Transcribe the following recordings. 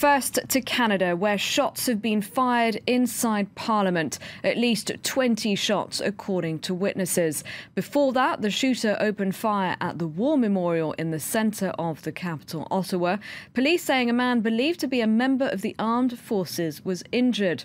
First to Canada, where shots have been fired inside Parliament. At least 20 shots, according to witnesses. Before that, the shooter opened fire at the War Memorial in the centre of the capital, Ottawa. Police saying a man believed to be a member of the armed forces was injured.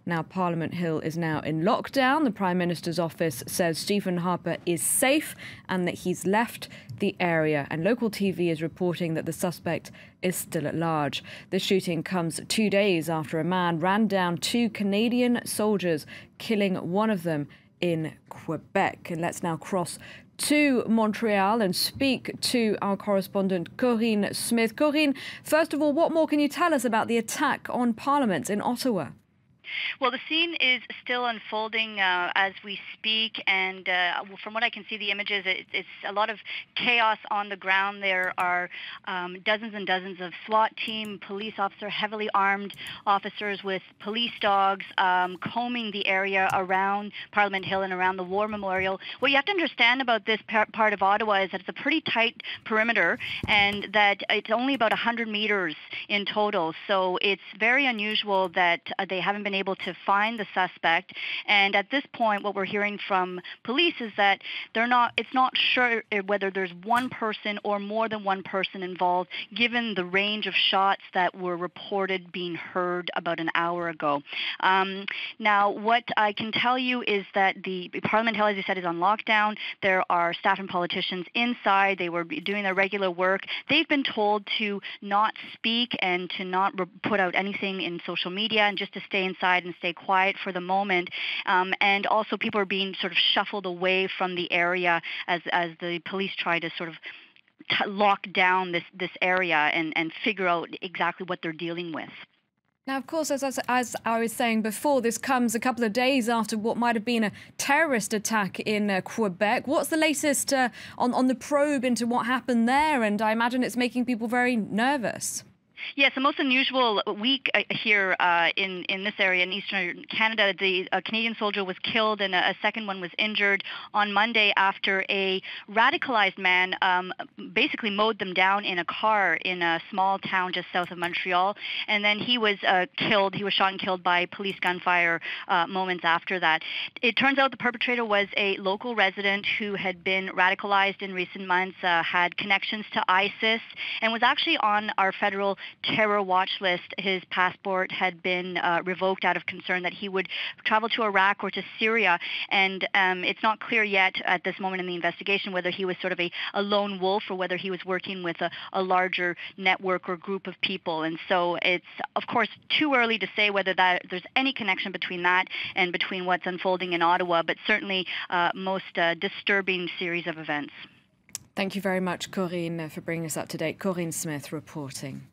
Now, Parliament Hill is now in lockdown. The Prime Minister's office says Stephen Harper is safe and that he's left the area. And local TV is reporting that the suspect is still at large. The shooting comes 2 days after a man ran down 2 Canadian soldiers, killing one of them in Quebec. And let's now cross to Montreal and speak to our correspondent Corinne Smith. Corinne, first of all, what more can you tell us about the attack on Parliament in Ottawa? Well, the scene is still unfolding as we speak, and from what I can see, the images, it's a lot of chaos on the ground. There are dozens and dozens of SWAT team, police officer, heavily armed officers with police dogs combing the area around Parliament Hill and around the War Memorial. What you have to understand about this part of Ottawa is that it's a pretty tight perimeter and that it's only about 100 meters in total. So it's very unusual that they haven't been able to find the suspect, and at this point what we're hearing from police is that it's not sure whether there's one person or more than one person involved, given the range of shots that were reported being heard about an hour ago. Now, what I can tell you is that the Parliament Hill, as you said, is on lockdown. There are staff and politicians inside. They were doing their regular work. They've been told to not speak and to not put out anything in social media and just to stay inside and stay quiet for the moment. And also people are being sort of shuffled away from the area as the police try to sort of lock down this area and figure out exactly what they're dealing with. Now, of course, as I was saying before, this comes a couple of days after what might have been a terrorist attack in Quebec. What's the latest on the probe into what happened there? And I imagine it's making people very nervous. Yes, the most unusual week here in this area in eastern Canada. A Canadian soldier was killed and a second one was injured on Monday after a radicalized man basically mowed them down in a car in a small town just south of Montreal. And then he was killed. He was shot and killed by police gunfire moments after that. It turns out the perpetrator was a local resident who had been radicalized in recent months, had connections to ISIS, and was actually on our federal terror watch list. His passport had been revoked out of concern that he would travel to Iraq or to Syria, and it's not clear yet at this moment in the investigation whether he was sort of a lone wolf or whether he was working with a larger network or group of people. And so it's, of course, too early to say whether there's any connection between that and between what's unfolding in Ottawa, but certainly most disturbing series of events. Thank you very much, Corinne, for bringing us up to date. Corinne Smith reporting.